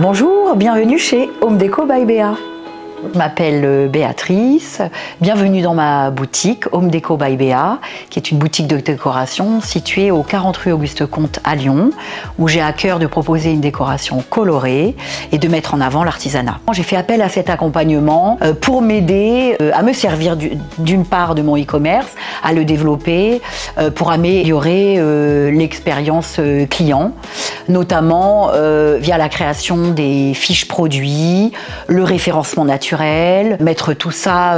Bonjour, bienvenue chez Home Déco by Béa. Je m'appelle Béatrice, bienvenue dans ma boutique Home Déco by Béa, qui est une boutique de décoration située au 40 rue Auguste Comte à Lyon, où j'ai à cœur de proposer une décoration colorée et de mettre en avant l'artisanat. J'ai fait appel à cet accompagnement pour m'aider à me servir d'une part de mon e-commerce, à le développer, pour améliorer l'expérience client, notamment via la création des fiches produits, le référencement naturel, mettre tout ça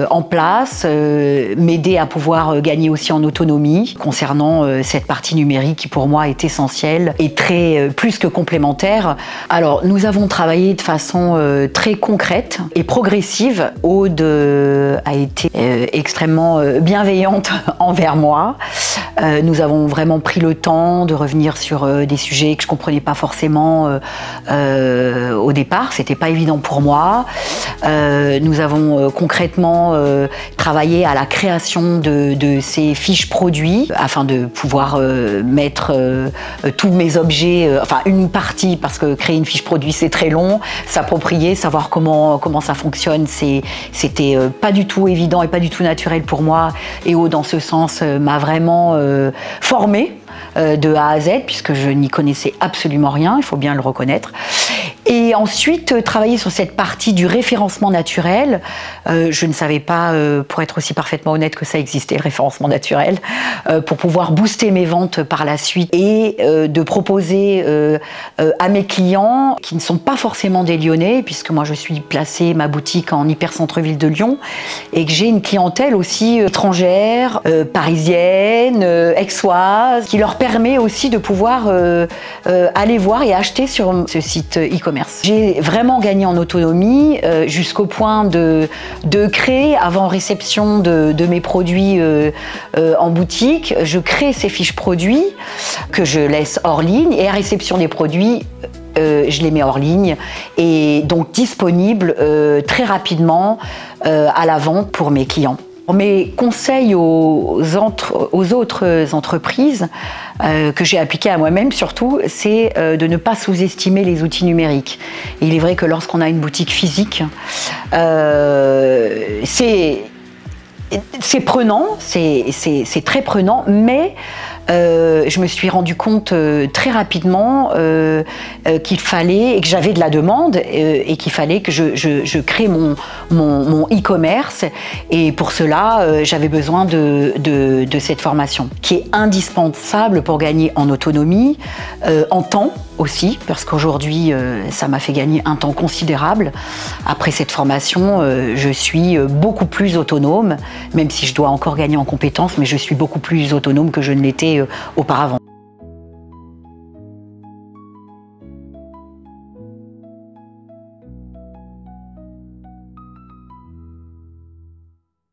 en place, m'aider à pouvoir gagner aussi en autonomie concernant cette partie numérique qui pour moi est essentielle et très plus que complémentaire. Alors nous avons travaillé de façon très concrète et progressive. Aude a été extrêmement bienveillante envers moi. Nous avons vraiment pris le temps de revenir sur des sujets que je comprenais pas forcément au départ. C'était pas évident pour moi. Nous avons concrètement travaillé à la création de ces fiches produits afin de pouvoir mettre tous mes objets, enfin une partie, parce que créer une fiche produit c'est très long, s'approprier, savoir comment ça fonctionne, c'était pas du tout évident et pas du tout naturel pour moi. Et Aude, dans ce sens, m'a vraiment formée de A à Z, puisque je n'y connaissais absolument rien, il faut bien le reconnaître. Et ensuite, travailler sur cette partie du référencement naturel. Je ne savais pas, pour être aussi parfaitement honnête, que ça existait, le référencement naturel, pour pouvoir booster mes ventes par la suite et de proposer à mes clients, qui ne sont pas forcément des Lyonnais, puisque moi je suis placée, ma boutique en hyper centre-ville de Lyon, et que j'ai une clientèle aussi étrangère, parisienne, aixoise, qui leur permet aussi de pouvoir aller voir et acheter sur ce site e-commerce. J'ai vraiment gagné en autonomie jusqu'au point de créer, avant réception de mes produits en boutique, je crée ces fiches produits que je laisse hors ligne, et à réception des produits, je les mets hors ligne et donc disponibles très rapidement à la vente pour mes clients. Mes conseils aux autres entreprises que j'ai appliqués à moi-même surtout, c'est de ne pas sous-estimer les outils numériques. Et il est vrai que lorsqu'on a une boutique physique, c'est prenant, c'est très prenant, mais je me suis rendu compte très rapidement qu'il fallait, et que j'avais de la demande, et qu'il fallait que je crée mon e-commerce. Et pour cela, j'avais besoin de cette formation, qui est indispensable pour gagner en autonomie, en temps aussi, parce qu'aujourd'hui, ça m'a fait gagner un temps considérable. Après cette formation, je suis beaucoup plus autonome, même si je dois encore gagner en compétences, mais je suis beaucoup plus autonome que je ne l'étais auparavant.